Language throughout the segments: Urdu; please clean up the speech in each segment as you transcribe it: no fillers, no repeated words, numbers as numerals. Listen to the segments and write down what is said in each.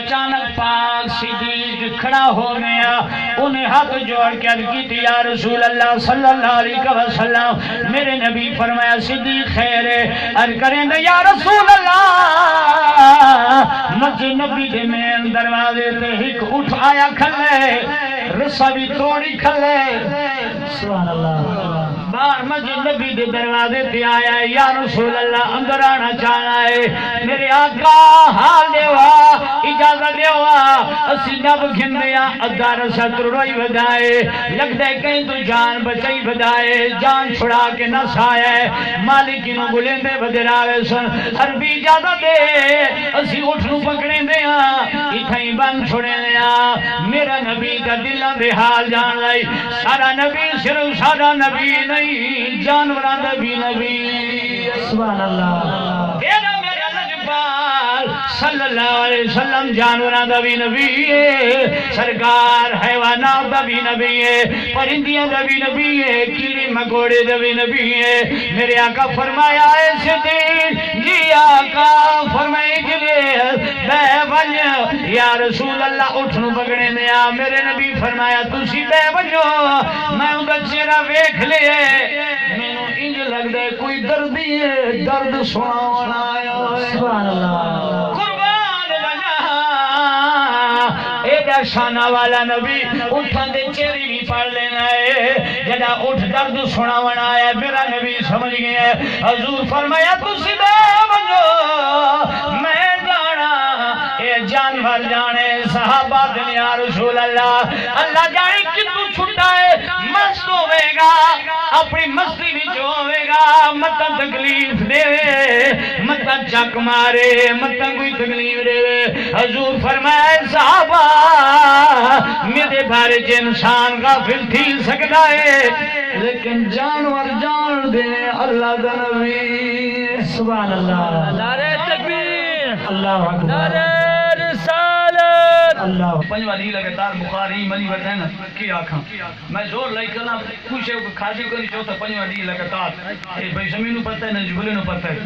اچانک پاک صدیق کھڑا ہو گیا، انہیں ہاتھ جوڑ کے عرض کی یا رسول اللہ صلی اللہ علیہ وسلم، میرے نبی فرمایا صدیق خیر ہے، عرض کریں دے یا رسول اللہ مسجد نبی دے مین دروازے تے ایک اٹھ آیا کھلے، رسا بھی توڑی کھلے، سبحان اللہ، باہر مسجد نبی دے دروازے تے آیا ہے، یا رسول اللہ اندر آنا چاہنا ہے، میرے آقا حال دیوا اجازت دیوا، اسی نب گھن دیا ادھا رسا تروئی بدائے، لگ دے کہیں تو جان بچائی بدائے، جان چھڑا کے نس آیا ہے، مالکی نو بلیں دے بدر آوے سن، عربی اجازت دے اسی اٹھ نو پکڑیں دیا، اتھائیں بند چھوڑیں دیا، میرا نبی کا دلہ دے حال جان لائی، سارا نبی صرف سارا نبی نہیں، جانوران نبی نبی، سبحان اللہ، تیرا میرا نجبال صلی اللہ علیہ وسلم جانوران نبی نبی ہے، سرکار حیوانات نبی نبی ہے، پرندیاں نبی نبی ہے، کیڑے مکوڑے نبی نبی ہے، میرے آقا فرمایا ہے صدیق جی آقا فرمائے جلے بے بنی یا رسول اللہ اٹھنو پکڑے دیا، میرے نبی فرمایا تسی بے بنو، میں ان کا چہرہ ویکھ لے، میں نو انج لگ دے کوئی دردی ہے، درد سنا آیا ہے، سبحان اللہ، قربان بنا ایڈا شانہ والا نبی اٹھن دے چہری بھی پڑھ لینا ہے، جدا اٹھ درد سنا آیا ہے، میرا نبی سمجھ گیا ہے، حضور فرمایا تسی بے بنو، میں جانا اے جانور جانے، صحابہ دن یا رسول اللہ، اللہ جانے کتو چھٹا ہے، مست ہوئے گا، اپنی مستی بھی جو ہوئے گا، متا تکلیف دے، متا چک مارے، متا کوئی تکلیف دے، حضور فرمائے صحابہ میرے بارے جو انسان غافل تھی سکتا ہے، لیکن جانور جان دے اللہ کا نبی، سبحان اللہ، نعرہ تکبیر، اللہ اکبر، نعرہ رسالت، اللہ پنجواں دی لگاتار بخاری منی وٹھن کی آکھاں میں زور لائی کنا خوشے کو کھاسی کو نہیں چوتھا پنجواں دی لگاتار اے بھائی زمین نو پتہ ہے نہ جبلے نو پتہ ہے،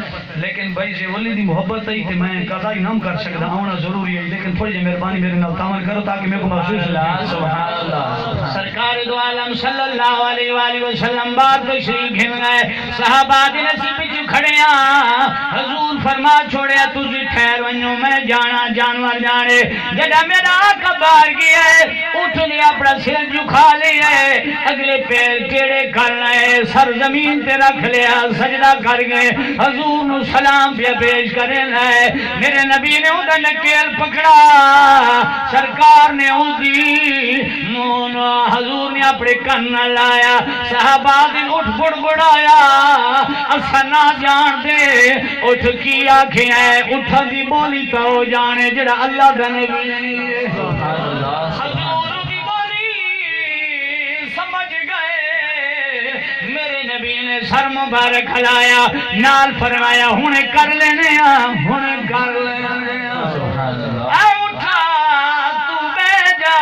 لیکن بھائی سے ولی دی محبت ہے تے میں قضا ہی نہ کر سکدا، آنا ضروری ہے، لیکن تھوڑی جی مہربانی میرے نال تعامل کرو تاکہ میں کو محسوس ہو۔ سبحان اللہ، سرکار دو عالم صلی اللہ علیہ وآلہ وسلم بات تشریف گھن گئے، صحابہ دی نصیب جو کھڑے ہیں، حضور فرما چھوڑیا تجھے ٹھہر ونجو میں جانا جانور جانے، جدا میرا آقا باہر گیا ہے، اٹھ نے اپنا سر جھکا لیا ہے، اگلے پیر ٹیڑے کرنا ہے، سر زمین تے رکھ لیا، سجدہ کر گئے، حضور نو سلام پہ پیش کرنا ہے، میرے نبی نے اندھا نکیل پکڑا، سرکار نے اندھی مونا، حضور نے اپنے کن لایا، صحابہ دن اٹھ بڑ بڑایا، اسا نہ جان دے، اٹھ کی آنکھیں ہیں، اٹھا دی بولی تو جانے جڑا اللہ کا نبی ہے، حضور دی بولی سمجھ گئے، میرے نبی نے سر مبارک ہلایا، نال فرمایا ہونے کر لینے ہونے کر لینے اے اٹھا تو بے جا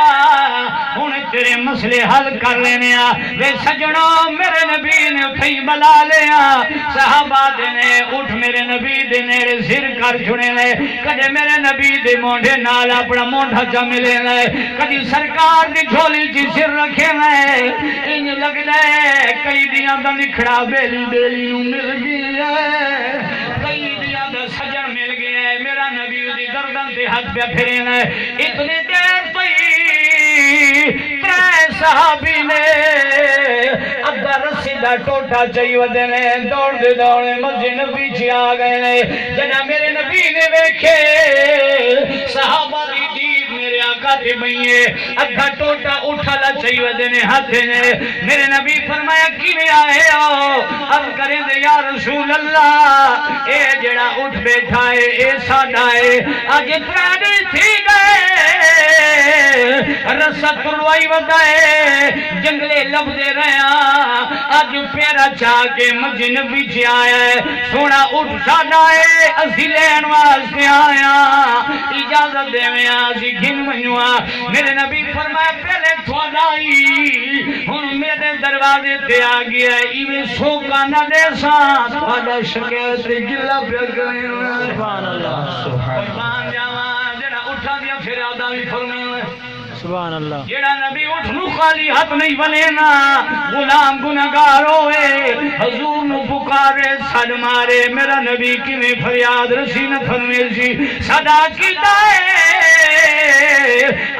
ہونے تیرے مسئلے حل کر لینے وے سجنوں میرے نبی نے اٹھائی بلا لیا، صحابہ دینے اٹھ میرے نبی دینے سر کر چھڑے لے، کدے میرے نبی دے مونڈے نال اپنا مونڈا جا ملے لے، کدی سرکار دی جھولی جی سر رکھے لے، ان لگ لے کئی دیاں دا نکھڑا بیلی بیلی نو مل گیا ہے، کئی دیاں دا سجن مل گیا ہے، میرا نبی دی گردن تے ہاتھ پہ پھرے لے، اتنی دیر پئی ترے صحابی نے ادھا رسی دا ٹوٹا چاہی ودے نے، دوڑ دے دوڑے مسجد نبی چی آ گئے نے، جنا میرے نبی نے ویکھے صحابہ دی دید میرے آقا تے بھئیے، ادھا ٹوٹا اٹھالا چاہی ودے نے ہاتھے نے، میرے نبی فرمایا کی میں آئے ہو، اب کریں دے یا رسول اللہ، اے جڑا اٹھ بیٹھا ہے اے ساڑھا ہے، آج اترانی تھی گئے، رسط کروائی ودائے، جنگلے لب دے رہے ہیں، آج پیرا چاہ کے مسجد نبی چی آیا ہے، سونا اٹھ ساڑھا ہے، اسی لین واسطے آیا، اجازت دے میں آسی گھن منوا، میرے نبی فرمایا پہلے تھوڑائی، ہن میرے دروازے تے آ گیا ہے، ایویں سوکا نہ دے ساں، تھوڑا شکیت گلہ پہ کریں، سبحان اللہ، قربان جاوان جڑا اٹھا دیا پھر آدھا بھی فرمائے سبحان اللہ جیڑا نبی اٹھ نو خالی ہاتھ نہیں بنے نا غلام گنہگار ہوئے حضور نو پکارے سڈ مارے میرا نبی کیویں فریاد رسی نہ فرمے سی صدا کیتا ہے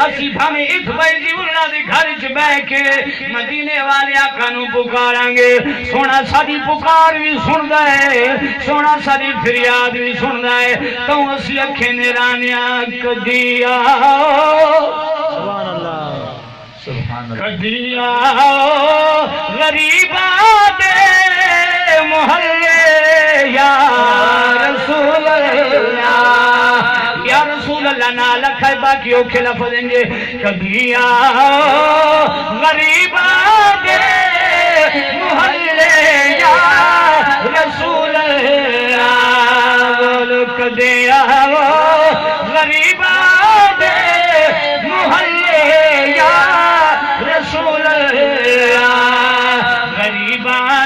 اسی بھاویں اٹھ بیٹھی اللہ دے گھر وچ بیٹھ کے مدینے والے آقا نو پکاراں گے سونا ساری پکار بھی سندا ہے سونا ساری فریاد بھی سندا ہے تو اسی اکھیں نرانیاں کدی سبحان اللہ سبحان اللہ کدی غریباں دے محلے یا رسول اللہ یا رسول اللہ نہ لکھے باقی اوکھے لفظ دیں گے کبھی غریباں دے محلے یا رسول اللہ کبھی غریباں دے محلے یا رسول اللہ غریباں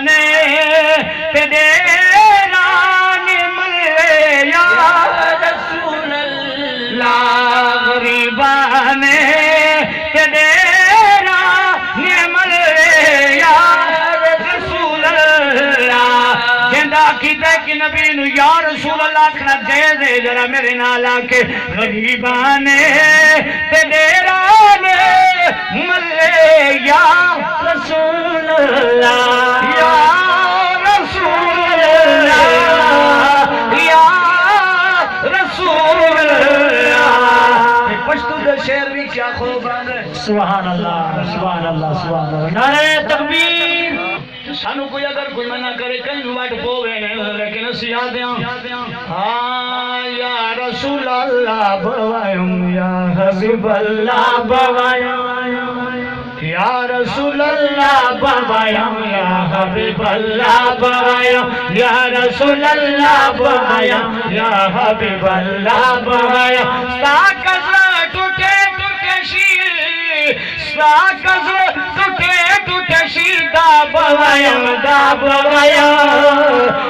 تے دیران ملے یا رسول اللہ غریبان تے دیران ملے یا رسول اللہ جندہ کیتے کہ نبی نو یا رسول اللہ کھنا دے دے جرا میرے نال آکے غریبان تے دیران ملے یا رسول اللہ یا رسول اللہ یا رسول اللہ پشتو دے شعر بھی کیا خوب آنے سبحان اللہ سبحان اللہ سبحان اللہ نعرہ تکبیر سانو کوئی اگر کوئی منع کرے کہیں واٹ پوے لیکن اسی یادیاں ہاں یا رسول اللہ بوائم یا حبیب اللہ بوائم یا رسول اللہ بوائم یا حبیب اللہ بوائم یا رسول اللہ بوائم یا حبیب اللہ بوائم ساکز ٹوٹے ٹوٹے شیر ساکز ٹوٹے ٹوٹے شیر دا بوائم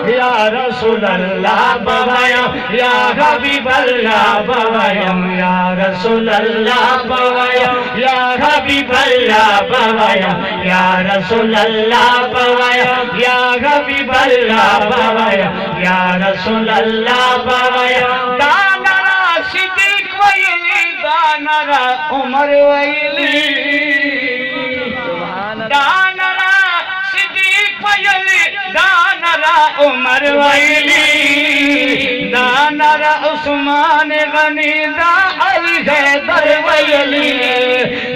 یا رسول اللہ بوائم یا حبیب اللہ بوائم یا رسول اللہ بوائم یا حبیب اللہ بوائم یا رسول اللہ بوائم یا حبیب اللہ بوائم یا رسول اللہ بوائم دانرا صدیق ویلی دانرا عمر ویلی دانرا صدیق ویلی دانرا عمر ویلی دانرا عثمان غنی دا علی حیدر ویلی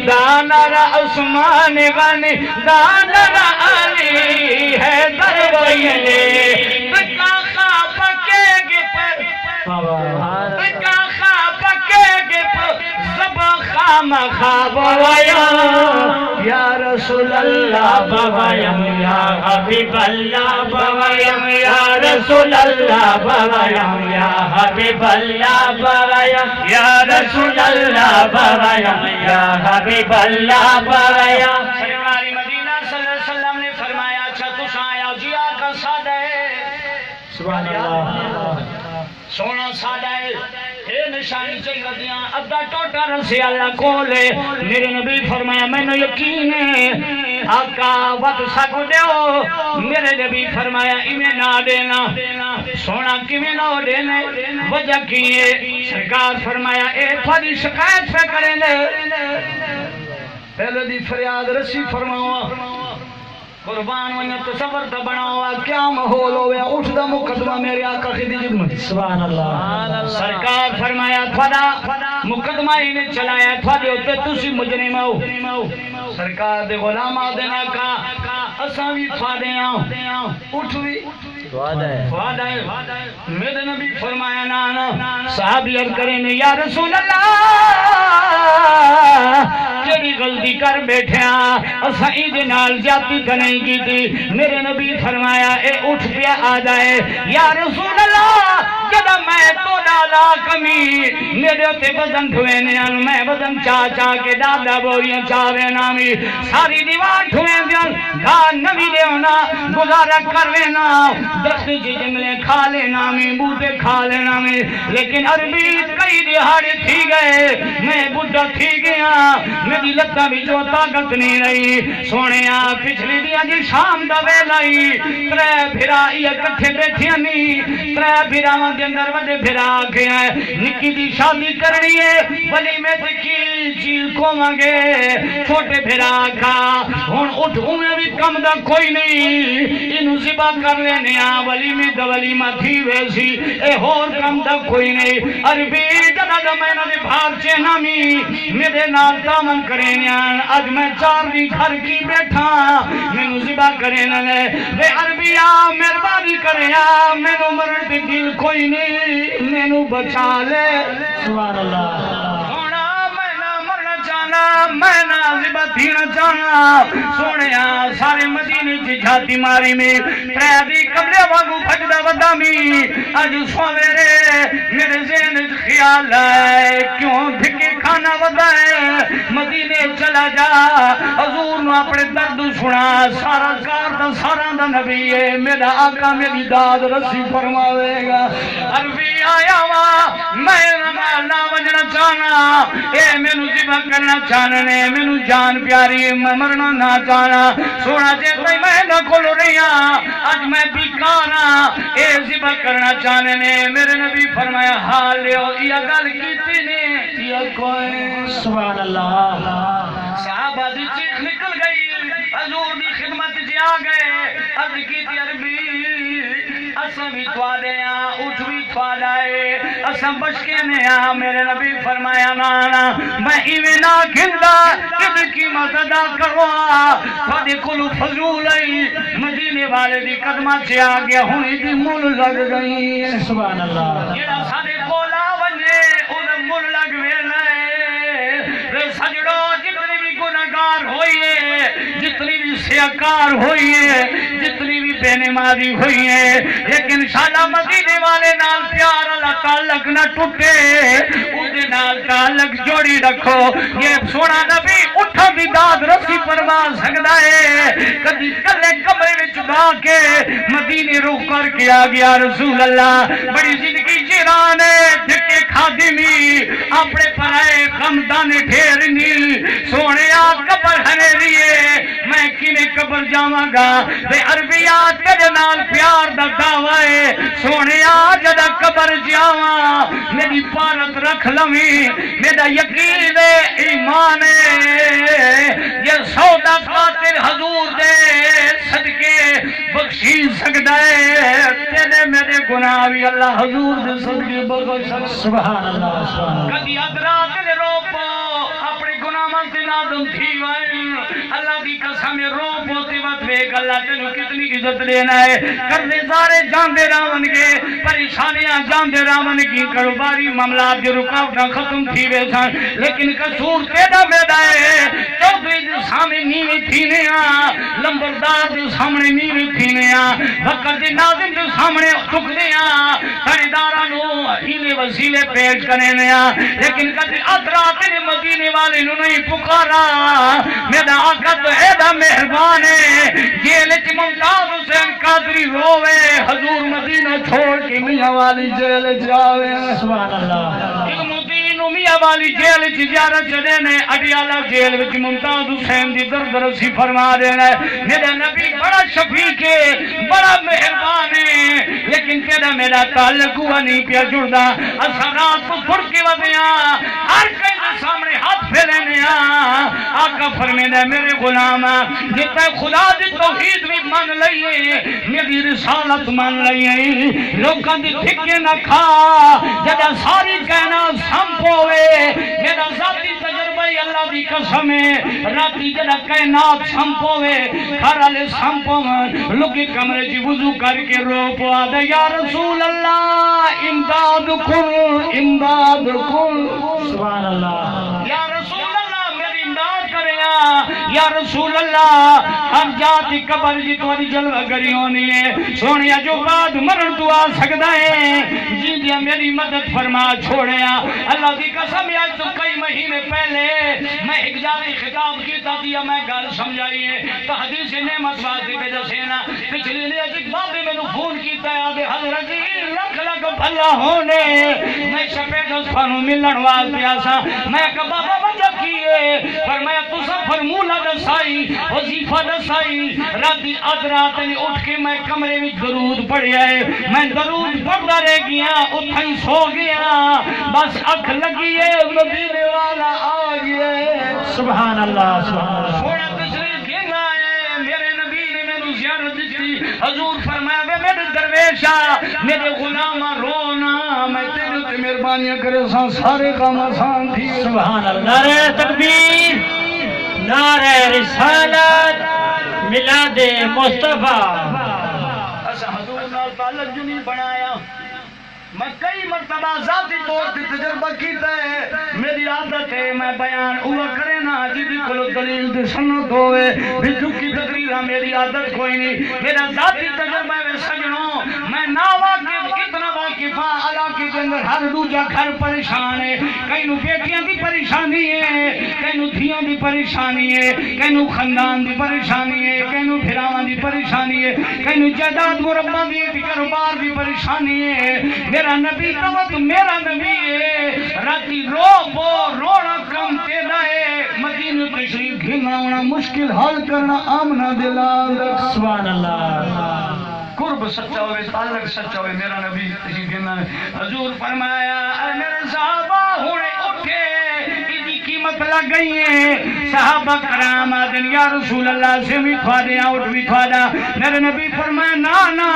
دانرا عثمان غنی دانرا علی حیدر ویلی تکا خواب کے گپ تکا خواب کے گپ زب خام خواب ویلی یا رسول اللہ بوائم یا حبیب اللہ بوائم یا رسول اللہ بوائم یا حبیب اللہ بوائم یا رسول اللہ بوائم یا حبیب اللہ بوائم سرکار مدینہ صلی اللہ علیہ وسلم نے فرمایا اچھا تُس آیا جی آقا سادہ ہے سبحان اللہ سونا سادہ ہے اے نشانی چاہیے دیاں ادھا ٹوٹا رسی اللہ کولے میرے نبی فرمایا میں نے یقین ہے آقا وقت سکو دیو میرے نبی فرمایا ایمیں نہ دینا سونا کیویں نہ دینے وجہ کیے سرکار فرمایا اے تھوڑی شکایت پہ کریں دے پہلے دی فریاد رسی فرماؤں قربان ونیا تصور تا بناوا کیا محول ہوئے اٹھ دا مقدمہ میرے آقا خدی جب سبحان اللہ سرکار فرمایا تھوڑا مقدمہ ہی نے چلایا تھوڑے ہوتے تسی مجرم ہو سرکار دے غلام آدھنا کا اساں بھی تھوڑے آؤں اٹھ بھی وعدہ ہے میرے نبی فرمایا نانا صحابی عرض کریں یا رسول اللہ جڑی غلطی کر بیٹھے اساں ایدے نال جاتی نہیں کی تھی میرے نبی فرمایا اے اٹھ پیا آ جائے یا رسول اللہ جدا میں تو ڈالا کمی میرے تے وزن ٹھوے نیان میں وزن چا کے ڈادا بوریاں چاوے نامی ساری دیوار ٹھوے دیان گھا نوی دے ہونا گزارا کر لینا درخت جی جملے کھا لینا میں بوٹے کھا لینا میں لیکن عربی کئی دہاڑے تھی گئے میں بڑھا تھی گیا میری لگتا بھی جو طاقت نہیں رہی سونے پچھلی دیا جی شام دا ویلائی ترے بھرا یہ کٹھے بیٹھے نہیں ترے بھرا وہاں دے اندر وڈے بھرا آگے ہیں نکی دی شادی کرنی ہے ولی میں تکی چیز کو مانگے چھوٹے بھرا کا ہون اٹھ میں بھی کم دا کوئی نہیں انہوں زبا کر لینے ولی میں دولی ماں تھی ویسی اے ہور کم دا کوئی نہیں عربی جدا دا میں نے بھار چینامی میرے نال دامن کریں آج میں چار دی گھر کی بیٹھا میں نو زبا کریں بے عربی مہربانی کریں میں نو مرن پہ دل کوئی نہیں میں نو بچا لے سبحان اللہ میں نازبہ دینا چاہنا سونے سارے مدینے چی جھاتی ماری میں تریدی قبلے واگو بھجدہ ودامی آج سویرے میرے ذہن خیال ہے کیوں دھکے کھانا ودائے مدینے چلا جا حضور نو اپنے درد سنا سارا کار دا سارا دا نبی ہے میرا آقا میری داد رسی فرماوے گا عربی آیا وا میں نمالا وجنا چاہنا اے میں نو زبا کرنا چاہنے میں نو جان پیاری میں مرنا نہ چاہنا سونا جیسے میں نہ کھل رہی آج میں بیکانا اے زبا کرنا چاہنے میرے نبی فرمایا حال لیو یہ گل کیتی نے یہ کوئی سبحان اللہ صحابہ دی چیخ نکل گئی حضور دی خدمت جی آ گئے عرض کی تھی عربی اسم بھی توالے اٹھ بھی توالائے اسم بشکے نے میرے نبی فرمایا نانا میں ایویں نہ گھندا کد کی مددہ کروا تھوڑے کلو فضول آئی مدینے والے دی قدمہ سے آ گیا ہونی دی مول لگ گئی سبحان اللہ یہ سارے کولا ونجے ان مول لگ لائے سجڑو جتنی بھی گناہگار ہوئی ہے جتنی بھی سیاکار ہوئی ہے جتنی بھی بے نمازی ہوئی ہے لیکن شالا مدینے والے نال پیار اللہ تعلق نہ ٹوٹے اسے نال تعلق جوڑی رکھو یہ سونا نبی اٹھا بھی داد رسی فرما سکتا ہے کدی کلے کمرے وچ با کے مدینے روح کر کے آ گیا رسول اللہ بڑی زندگی جیران ہے دھکے خادمی اپنے پرائے غم دانے ٹھیرنی سونے قبر ہنے لیے میں کینے قبر جاواں گا بے عربیات تیرے نال پیار دا دعوے سونے جدا قبر جاواں میری پارت رکھ لویں میرا یقین ایمان یہ سودا قاتل حضور دے صدقے بخشی سکتا ہے تیرے میرے گناہ بھی اللہ حضور دے صدقے بخش سبحان اللہ سبحان اللہ کدی ادرات دے رو پو اپنے گناہ من سے نادم تھی وائن اللہ دی قسم رو پوتے وقت بیک اللہ تینو کتنی عزت لینا ہے کرنے سارے جاندے راون گے پریشانیاں جاندے راون کی کاروباری معاملات دی رکاوٹاں ختم تھی وے سن لیکن قصور تیرا میرا ہے چودھری دے سامنے نیویں تھینے لمبردار دے سامنے نیویں تھینے وقت دے ناظم دے سامنے ٹکنے خریداراں نو ہیلے وسیلے پیش کرنے لیکن کدی ادرات نے مدینے والے نو نہیں پکارا میرا آقا تو ایڈا مہربان ہے جیل چ ممتاز حسین قادری روے حضور مدینہ چھوڑ کے میاں والی جیل جاوے سبحان اللہ ایک مدین میاں والی جیل چ زیارت چڑے نے اڈیالہ جیل وچ ممتاز حسین دی درد رسی فرما دینا میرا نبی بڑا شفیق ہے بڑا مہربان ہے لیکن تیرا میرا تعلق ہوا نہیں پیا جڑدا اساں رات کو پھڑ کے ودیاں ہر کہیں دے سامنے ہاتھ پھیلنے آقا فرمیدا میرے غلام جتا خدا دی توحید بھی مان لئیے میری رسالت مان لئیے لوکاں دی ٹھکے نہ کھا جدا ساری کائنات سنپوے میرا ذاتی تجربہ اللہ دی قسم ہے راتی جدا کائنات سنپوے گھر والے سنپوے لوکی کمرے جی وضو کر کے رو پوا دے یا رسول اللہ امداد کن امداد کن سبحان اللہ یا رسول اللہ میری امداد کرے یا رسول اللہ ہم جاتی قبر جی تمہاری جلوہ گری ہونی ہے سونیا جو بعد مرن تو آ سکتا ہے جی دیا میری مدد فرما چھوڑیا اللہ کی قسم ہے تو کئی مہینے پہلے میں ایک جاری خطاب کیتا دیا میں گل سمجھائیے تو حدیث نعمت واسطے پہ دسینا پچھلی لئے ایک بابے میں نے فون کیتا ہے آدھے حضرت لکھ لکھ بھلا ہونے میں شپے دس فانو ملن واسطے آسا میں کہا بابا وجہ کیے فرمایا تو سب فرمولہ دسائی وظیفہ دسائی راتی ادرات نے اٹھ کے میں کمرے میں درود پڑھیا ہے میں درود پڑھتا رہ گیا اتھائی سو گیا بس اکھ لگی ہے مدینے والا آگئے سبحان اللہ سبحان اللہ تھوڑا تشریف گھن آئے میرے نبی نے میں نے زیارت دیتی حضور فرمایا وے میرے درویشا میرے غلامہ رونا میں تیرے تے مہربانیاں کرے سارے کام آسان تھی سبحان اللہ نعرہ تکبیر نعرہ رسالت میلاد مصطفیٰ اسا حضور نال تعلق جو نہیں بنایا میں کئی مرتبہ ذاتی طور پر تجربہ کیتا ہے میری عادت ہے میں بیان ہوا کرے نا جی بھی کلو دلیل دے سنت ہوئے بھی جھکی تقریرہ میری عادت کوئی نہیں میرا ذاتی تجربہ ہے سجنوں میں نا واقف اتنا واقفہ علاقے کے اندر ہر دوجہ گھر پریشان ہے کئی نو بیٹیاں دی پریشانی ہے کئی نو دھیاں دی پریشانی ہے کئی نو خاندان دی پریشانی ہے کئی نو پھراواں دی پریشانی ہے کئی نو جائیداد مربع دی کاروبار دی پریشانی ہے میرا نبی تو میرا نبی ہے راتی رونا کم تیرا ہے مدینہ تشریف گھنا ہونا مشکل حل کرنا آمنہ دلال سبحان اللہ قرب سچا ہوئے تعلق سچا ہوئے میرا نبی تشریف گھنا ہے حضور فرمایا اے میرے صحابہ ہونے اٹھے کی قیمت لگ گئی ہے صحابہ کرام آدن یا رسول اللہ سے بھی تھوڑے آؤٹ بھی تھوڑا میرے نبی فرمایا نا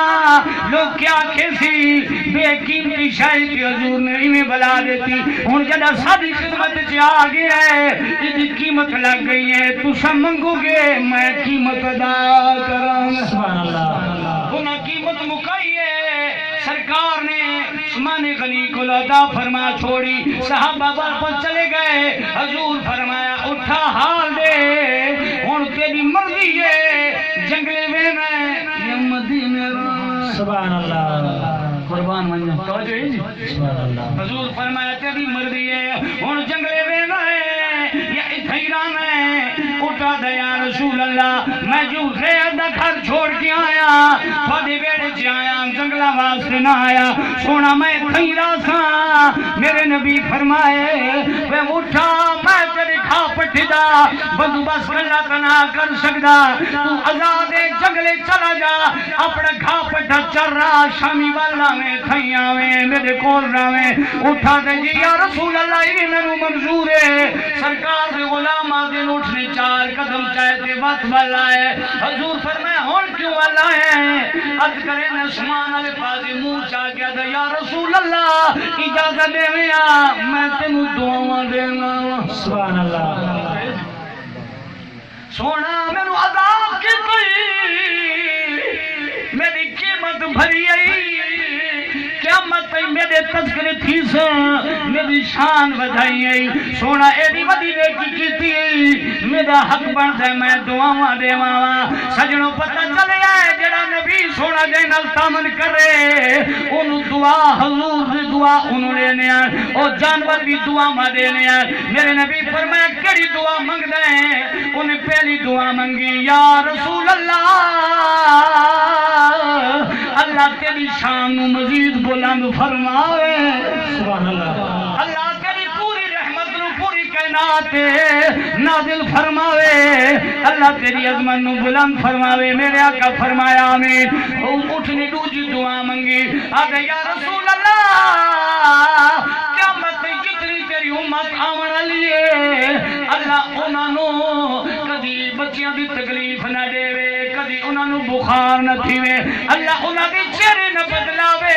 لوگ کیا کھیسی بے قیمتی شاہی تھی حضور نے انہیں بلا دیتی ان جدہ ساری خدمت سے آگے ہے یہ قیمت لگ گئی ہے تو سب منگو گے میں قیمت ادا کروں سبحان اللہ انہیں قیمت مکائی ہے سرکار نے عثمان غنی کو عطا فرما چھوڑی صحابہ واپس چلے گئے حضور فرمایا اٹھا حال دے ہن تیری مرضی ہے جنگلے میں یا مدینے سبحان اللہ قربان منجا توجہ ہے جی سبحان اللہ حضور فرمایا تیری مرضی ہے ہن جنگلے میں یا اتھیران میں اٹھا دے یا رسول اللہ میں جو غیر دا گھر چھوڑ کے آیا تھوڑی بیڑے چ آیا جنگلہ واسطے نہ آیا سونا میں اتھیرا سا میرے نبی فرمائے میں اٹھا میں تیرے کھا پٹھی دا بندوبست اللہ تنا کر سکتا تو آزاد جنگلے چلا جا اپنا کھا پٹھا چر رہا شامی والا میں تھیاں میں میرے کول رہا میں اٹھا دے جی یا رسول اللہ یہ میں منظور ہے سرکار سے غلام آدھن اٹھنے چار قدم چاہتے وقت والا ہے حضور فرمائے ہون کیوں والا ہے عرض کرے نسمان علی فاضی منہ چاہ گیا تھا یا رسول اللہ اجازت دے میں تینوں دعاواں دینا سبحان اللہ سونا میرے عذاب کی کوئی میری قیمت بھری آئی قیامت پہ میرے تذکرے تھی سا میری شان بدھائی آئی سونا ایڈی ودی نیکی کی تھی میرا حق بن دے میں دعاواں دے ماما سجنوں پتہ چلے آئے جڑا نبی سونا جائن التامن کرے انہوں دعا حضور بھی دعا انہوں لینے آئے اور جانور بھی دعا ماں دینے آئے میرے نبی فرمایا کڑی دعا منگ دیں انہیں پہلی دعا منگی یا رسول اللہ اللہ تیری شان مزید بلند فرماوے سبحان اللہ اللہ تیری پوری رحمت نو پوری کائنات نازل فرماوے اللہ تیری عظمت نو بلند فرماوے میرے آقا فرمایا آمین اٹھنی دوجی دعا منگی آگے یا رسول اللہ قیامت جتنی تیری امت آمن لیے اللہ انہوں کدی بچیاں دی تکلیف نہ دے کدی انہوں بخار نہ تھیوے اللہ انہوں دی چہرے نہ بدلاوے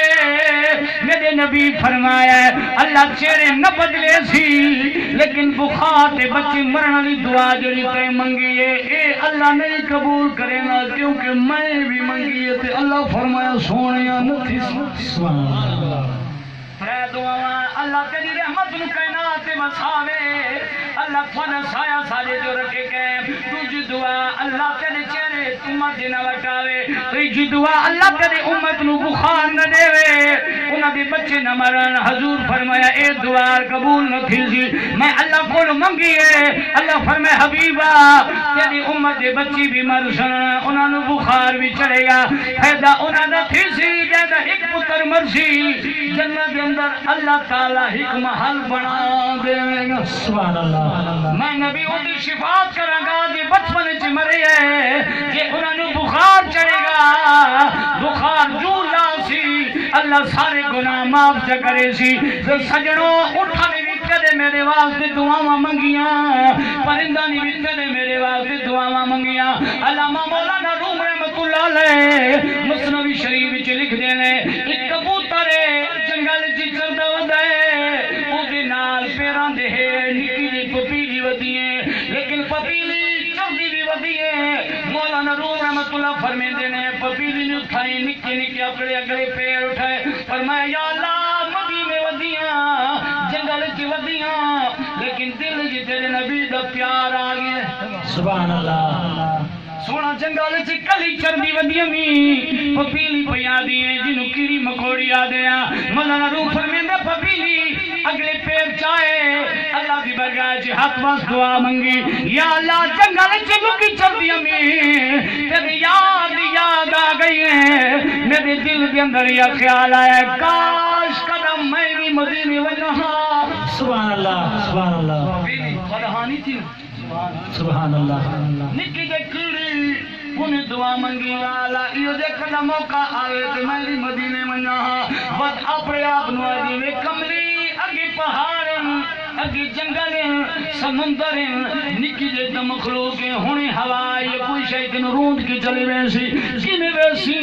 میرے نبی فرمایا ہے اللہ چہرے نہ بدلے سی لیکن بخار تے بچے مرن لی دعا جڑی تے منگی ہے اے اللہ نہیں قبول کرے نا کیونکہ میں بھی منگی ہے تے اللہ فرمایا سونیا نہ تھی سبحان اللہ دعا اللہ تیری رحمت نو کائنات وساوے اللہ فنا سایہ سارے جو رکھے گئے تجھ دعا اللہ تیرے چہرے امت نہ وٹاوے تجھ دعا اللہ تیرے امت نو بخار نہ دے انہاں دے بچے نہ مرن حضور فرمایا اے دعا قبول نہ تھی میں اللہ کو منگی ہے اللہ فرمائے حبیبا تیری امت دے بچی بھی مر سن انہاں نو بخار بھی چڑھے گا فائدہ انہاں دا تھی سی جیسا ایک پتر مرسی جنت دے اندر اللہ تعالی ایک محل بنا دے گا سبحان اللہ میں نبی ان کی شفاعت کروں گا جی بچپن چ مرے ہے کہ انہوں نے بخار چڑھے گا بخار جو لاسی اللہ سارے گناہ معاف چ کرے سی سجنوں اٹھا نہیں وچے میرے واسطے دعاواں منگیاں پرندہ نہیں وچے میرے واسطے دعاواں منگیاں علامہ مولانا روم رحمت اللہ علیہ مسنوی شریف وچ لکھ دے نے ایک کبوتر جنگل چ چلدا ہوندا ہے او دے نال پیراں دے نکی جی پپیلی ودی ہے لیکن پپیلی چلدی بھی ودی ہے مولانا روم رحمت اللہ فرمیندے نے پپیلی نے اٹھائی نکے نکے اپنے اگلے پیر اٹھائے فرمایا یا اللہ مدینے ودیاں جنگل چ ودیاں لیکن دل جی تیرے نبی دا پیار آ گیا سبحان اللہ سونا جنگل چ کلی چردی ودیاں می پپیلی پیا دی جنوں کیڑی مکوڑی آ دیا مولانا روم فرمیندے پپیلی اگلے پیر چاہے اللہ کی برگاہ چ ہاتھ واس دعا منگی یا اللہ جنگل چ لکی چردی می تیری یاد آ گئی ہے میرے دل کے اندر یہ خیال آیا کاش قدم میں بھی مدینے وجہاں سبحان اللہ سبحان اللہ پپیلی فرحانی تھی سبحان اللہ نکی دے کیڑی انہیں دعا منگی والا یہ دیکھنا موقع آئے تو میں بھی مدینے وجہاں بس اپنے آپ نو آدھی میں کملی اگی پہاڑیں اگی جنگلیں سمندریں نکی دے مخلوق ہونے ہوا یہ کوئی شیطان روند کی چلی ویسی کن ویسی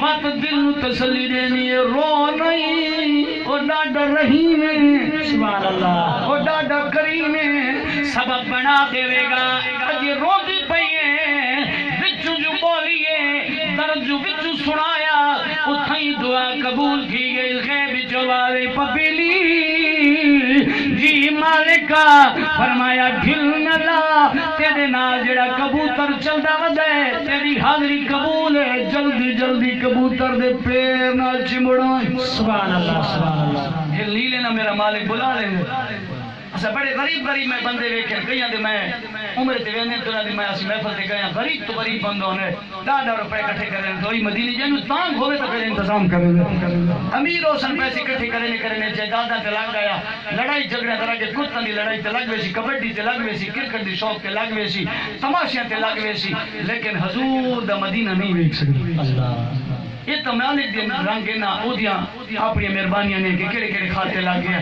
وقت دل تسلی دینی رو نہیں او ڈاڈا رحیم ہے سبحان اللہ او ڈاڈا کریم ہے سبب بنا دے گا اجی روندی پئیے بچو جو بولیے درد جو بچو سنایا اتھائی دعا قبول کی گئی غیب چوالے پپیلی جی مالکہ فرمایا ڈھل نلا تیرے نال جڑا کبوتر چلدا ودے تیری حاضری قبول ہے جلدی جلدی کبوتر دے پیر نال چمڑا سبحان اللہ سبحان اللہ ڈھل نہیں لینا میرا مالک بلا لیں گے اسا بڑے غریب میں بندے ویکھے کئیاں دے میں عمر تے وینے تو دی میں اسی محفل تے گیا غریب تو غریب بندوں نے ڈاڈا روپے اکٹھے کرے دوئی مدینے جنوں تانگ ہوے تو پھر انتظام کرے امیر ہوسن پیسے اکٹھے کرنے جائیداداں تے لگ گیا لڑائی جھگڑے طرح کے کتاں دی لڑائی تے لگ ویسی کبڈی تے لگ ویسی کرکٹ دی شوق تے لگ ویسی تماشیاں تے لگ ویسی لیکن حضور دا مدینہ نہیں ویکھ سکدی اللہ یہ تو مالک دے رنگ نہ اودیاں اپنی مہربانیاں نے کہ کیڑے کھاتے لگ گئے